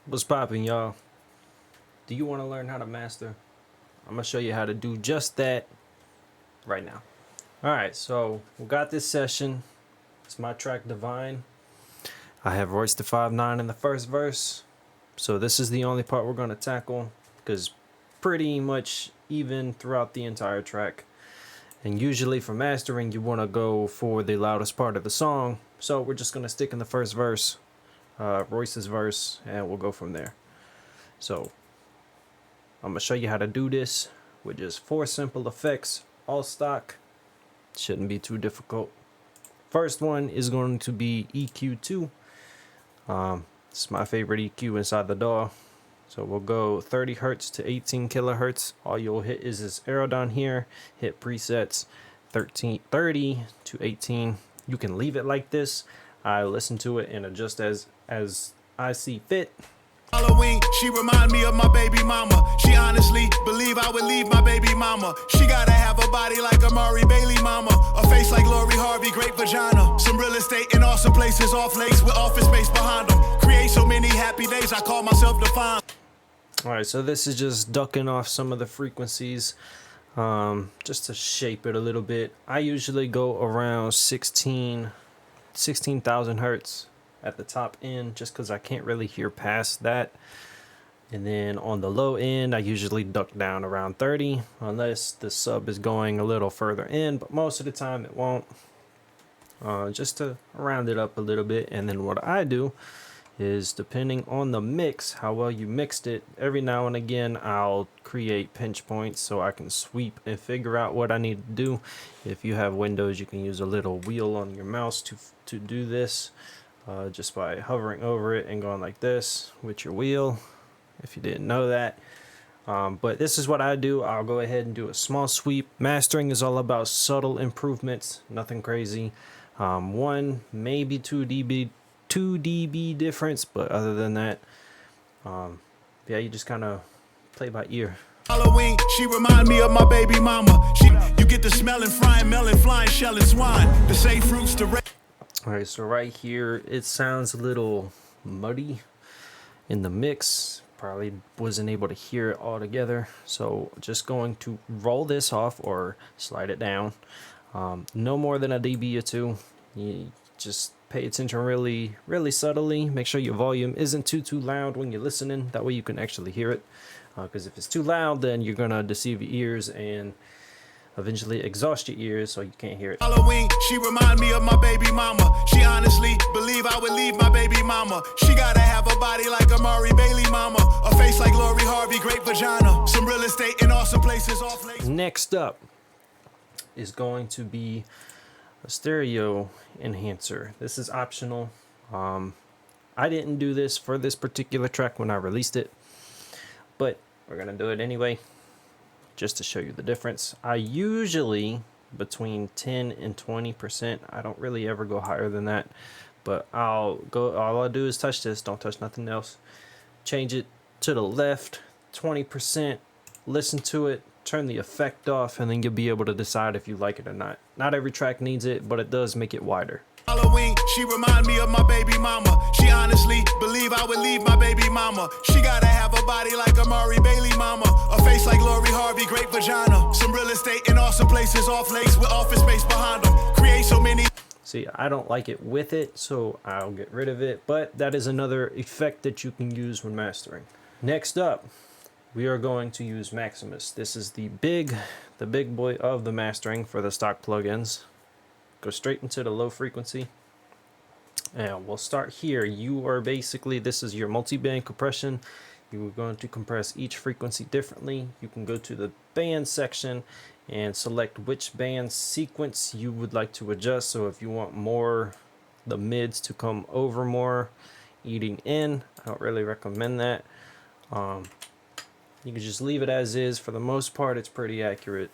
What's poppin', y'all? Do you want to learn how to master? I'm gonna show you how to do just that right now. All right, so we got this session. It's my track Divine. I have Royce da 5'9" in the first verse, so this is the only part we're gonna tackle because pretty much even throughout the entire track. And usually for mastering, you want to go for the loudest part of the song. So we're just gonna stick in the first verse, Royce's verse, and we'll go from there. So I'm gonna show you how to do this with just 4 simple effects, all stock. Shouldn't be too difficult. First one is going to be EQ2. It's my favorite EQ inside the DAW. So we'll go 30 hertz to 18 kilohertz. All you'll hit is this arrow down here. Hit presets 30 to 18. You can leave it like this. I listen to it and adjust as I see fit. Halloween, she remind me of my baby mama. She honestly believe I would leave my baby mama. She gotta have a body like Amari Bailey mama, a face like Lori Harvey, great vagina. Some real estate in awesome places, off lakes with office space behind them. Create so many happy days, I call myself defined. Alright, so this is just ducking off some of the frequencies, just to shape it a little bit. I usually go around 16,000 hertz at the top end, just because I can't really hear past that. And then on the low end, I usually duck down around 30, unless the sub is going a little further in, but most of the time it won't. Just to round it up a little bit. And then what I do is, depending on the mix, how well you mixed it, every now and again I'll create pinch points so I can sweep and figure out what I need to do. If you have Windows, you can use a little wheel on your mouse to do this, just by hovering over it and going like this with your wheel, if you didn't know that. But this is what I do. I'll go ahead and do a small sweep. Mastering is all about subtle improvements, nothing crazy. 1, maybe 2 dB difference, but other than that, yeah, you just kind of play by ear. Halloween, she remind me of my baby mama. You get the smelling, frying, melon, flying, shelling swine. The same fruits, the red. All right, so right here, it sounds a little muddy in the mix. Probably wasn't able to hear it all together. So just going to roll this off or slide it down. No more than a dB or 2. You just pay attention really subtly. Make sure your volume isn't too loud when you're listening. That way you can actually hear it. Because if it's too loud, then you're gonna deceive your ears and eventually exhaust your ears so you can't hear it. Halloween, she remind me of my baby mama. She honestly believe I would leave my baby mama. She gotta have a body like Amari Bailey mama, a face like Lori Harvey, great vagina. Some real estate in awesome places, off lakes. Next up is going to be a stereo enhancer. This is optional. I didn't do this for this particular track when I released it, but we're gonna do it anyway, just to show you the difference. I usually between 10 and 20%. I don't really ever go higher than that, but all I do is touch this, don't touch nothing else. Change it to the left, 20%, listen to it, turn the effect off, and then you'll be able to decide if you like it or not. Not every track needs it, but it does make it wider. Halloween, she remind me of my baby mama. She honestly believe I would leave my baby mama. She gotta have a body like Amari Bailey mama, a face like Lori Harvey, great vagina. Some real estate in awesome places, off lakes with office space behind them. Create so many. See, I don't like it with it, so I'll get rid of it, but that is another effect that you can use when mastering. Next up, we are going to use Maximus. This is the big boy of the mastering for the stock plugins. Go straight into the low frequency, and we'll start here. You are basically, this is your multi-band compression. You are going to compress each frequency differently. You can go to the band section and select which band sequence you would like to adjust. So if you want more, the mids to come over more, eating in, I don't really recommend that. You can just leave it as is. For the most part, it's pretty accurate,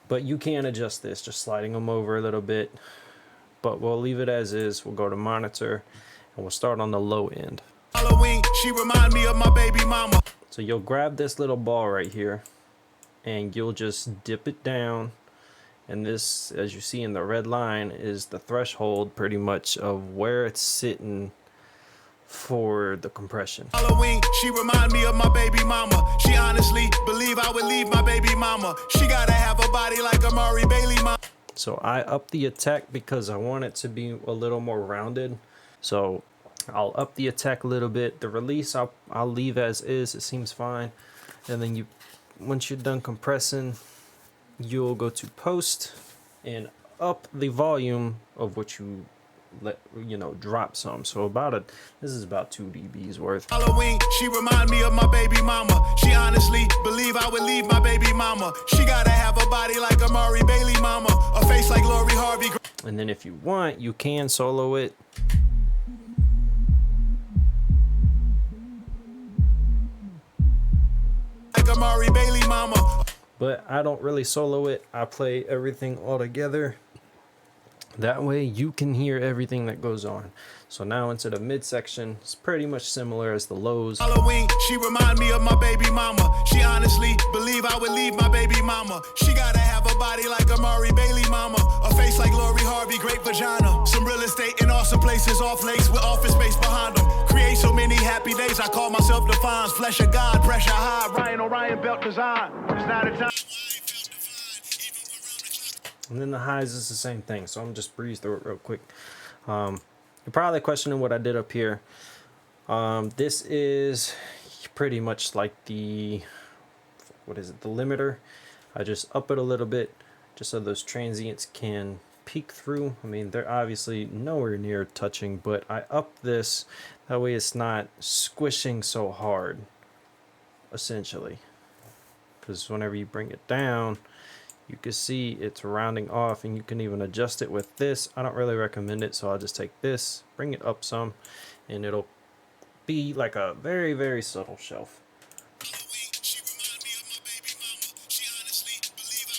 but you can adjust this, just sliding them over a little bit. But we'll leave it as is. We'll go to monitor, and we'll start on the low end. Halloween, she remind me of my baby mama. So you'll grab this little ball right here, and you'll just dip it down. And this, as you see in the red line, is the threshold pretty much of where it's sitting for the compression. Halloween, she remind me of my baby mama. She honestly believe I would leave my baby mama. She gotta have a body like Amari Bailey mama. So I up the attack because I want it to be a little more rounded. So I'll up the attack a little bit. The release I'll leave as is. It seems fine. And then once you're done compressing, you'll go to post and up the volume of what you drop some. So this is about 2 dBs worth. Halloween, she remind me of my baby mama. She honestly believe I would leave my baby mama. She gotta have a body like Amari Bailey mama, a face like Lori Harvey. And then if you want, you can solo it. Like Amari Bailey mama. But I don't really solo it. I play everything all together. That way you can hear everything that goes on. So now into the midsection, it's pretty much similar as the lows. Halloween, she remind me of my baby mama. She honestly believe I would leave my baby mama. She gotta have a body like Amari Bailey mama, a face like Lori Harvey, great vagina. Some real estate in awesome places, off lakes with office space behind them. Create so many happy days, I call myself Defines. Flesh of God, pressure high, Ryan Orion belt design. It's not a time. And then the highs is the same thing, so I'm just breeze through it real quick. You're probably questioning what I did up here. This is pretty much like the limiter. I just up it a little bit just so those transients can peek through. I mean, they're obviously nowhere near touching, but I up this that way it's not squishing so hard, essentially. Because whenever you bring it down, you can see it's rounding off, and you can even adjust it with this. I don't really recommend it, so I'll just take this, bring it up some, and it'll be like a very, very subtle shelf.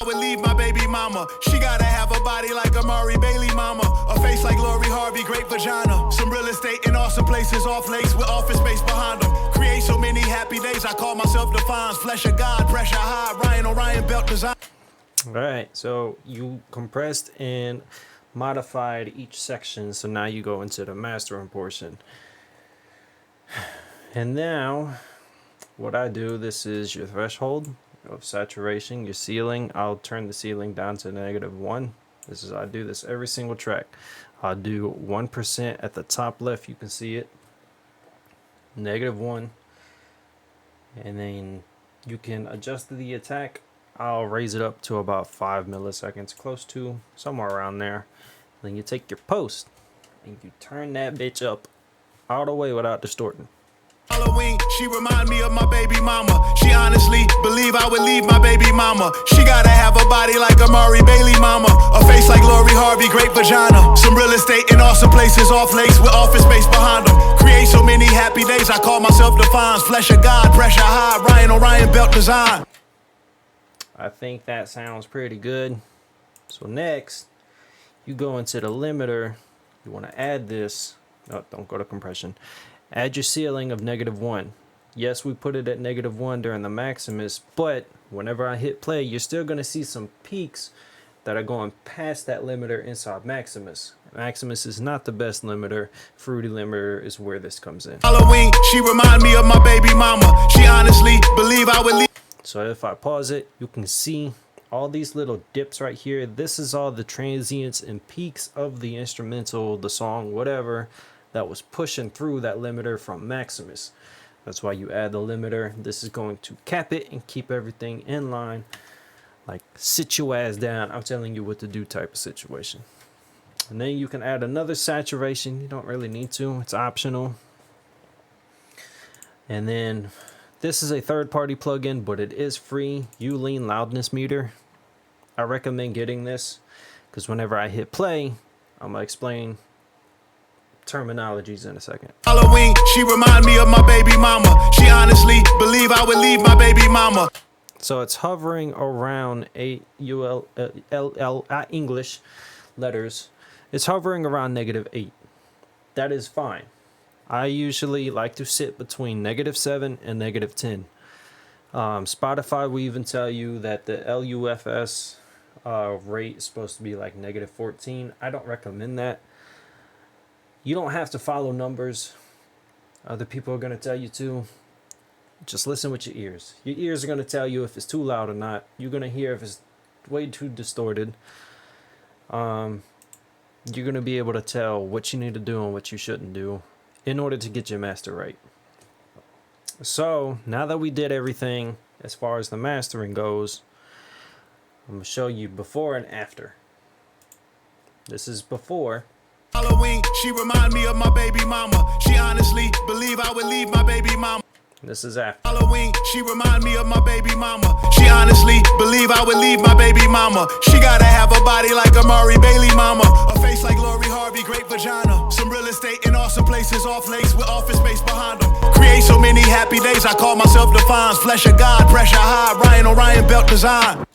I would leave my baby mama. She gotta have a body like Amari Bailey mama, a face like Lori Harvey, great vagina. Some real estate in awesome places, off lakes with office space behind them. Create so many happy days, I call myself Defines. Flesh of God, pressure high, Ryan Orion belt design. All right, so you compressed and modified each section, so now you go into the mastering portion. And now what I do, this is your threshold of saturation, your ceiling. I'll turn the ceiling down to -1. I do this every single track. I'll do 1% at the top left, you can see it, -1, and then you can adjust the attack. I'll raise it up to about 5 milliseconds, close to somewhere around there. Then you take your post and you turn that bitch up all the way without distorting. Halloween, she remind me of my baby mama. She honestly believe I would leave my baby mama. She gotta have a body like Amari Bailey mama, a face like Lori Harvey, great vagina. Some real estate in awesome places, off lakes with office space behind them. Create so many happy days, I call myself Defines. Flesh of God, pressure high, Ryan Orion belt design. I think that sounds pretty good. So next, you go into the limiter. You want to add this. No, don't go to compression. Add your ceiling of -1. Yes, we put it at -1 during the Maximus, but whenever I hit play, you're still going to see some peaks that are going past that limiter inside Maximus. Maximus is not the best limiter. Fruity limiter is where this comes in. Halloween, she remind me of my baby mama. She honestly believe I would leave. So if I pause it, you can see all these little dips right here. This is all the transients and peaks of the instrumental, the song, whatever, that was pushing through that limiter from Maximus. That's why you add the limiter. This is going to cap it and keep everything in line. Like, sit your ass down. I'm telling you what to do type of situation. And then you can add another saturation. You don't really need to. It's optional. And then this is a third-party plugin, but it is free. Ulean Loudness Meter. I recommend getting this because whenever I hit play, I'm going to explain terminologies in a second. Halloween, she remind me of my baby mama. She honestly believe I would leave my baby mama. So it's hovering around English letters. It's hovering around -8. That is fine. I usually like to sit between -7 and -10. Spotify will even tell you that the LUFS rate is supposed to be like -14. I don't recommend that. You don't have to follow numbers. Other people are going to tell you to. Just listen with your ears. Your ears are going to tell you if it's too loud or not. You're going to hear if it's way too distorted. You're going to be able to tell what you need to do and what you shouldn't do in order to get your master right. So now that we did everything as far as the mastering goes, I'm going to show you before and after. This is before. Halloween, she remind me of my baby mama. She honestly believe I would leave my baby mama. This is after. Halloween, she remind me of my baby mama. She honestly believe I would leave my baby mama. She gotta have a body like Amari Bailey mama. A face like Lori Harvey, great vagina. Some real estate in awesome places, off lakes with office space behind them. Create so many happy days, I call myself Defines. Flesh of God, pressure high, Ryan Orion belt design.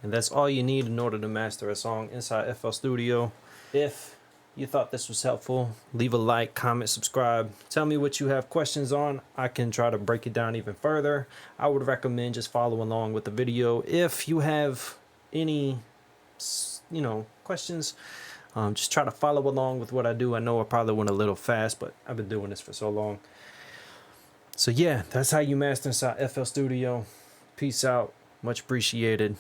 And that's all you need in order to master a song inside FL Studio. If you thought this was helpful, leave a like, comment, subscribe. Tell me what you have questions on. I can try to break it down even further. I would recommend just follow along with the video. If you have any, questions, just try to follow along with what I do. I know I probably went a little fast, but I've been doing this for so long. So yeah, that's how you master inside FL Studio. Peace out. Much appreciated.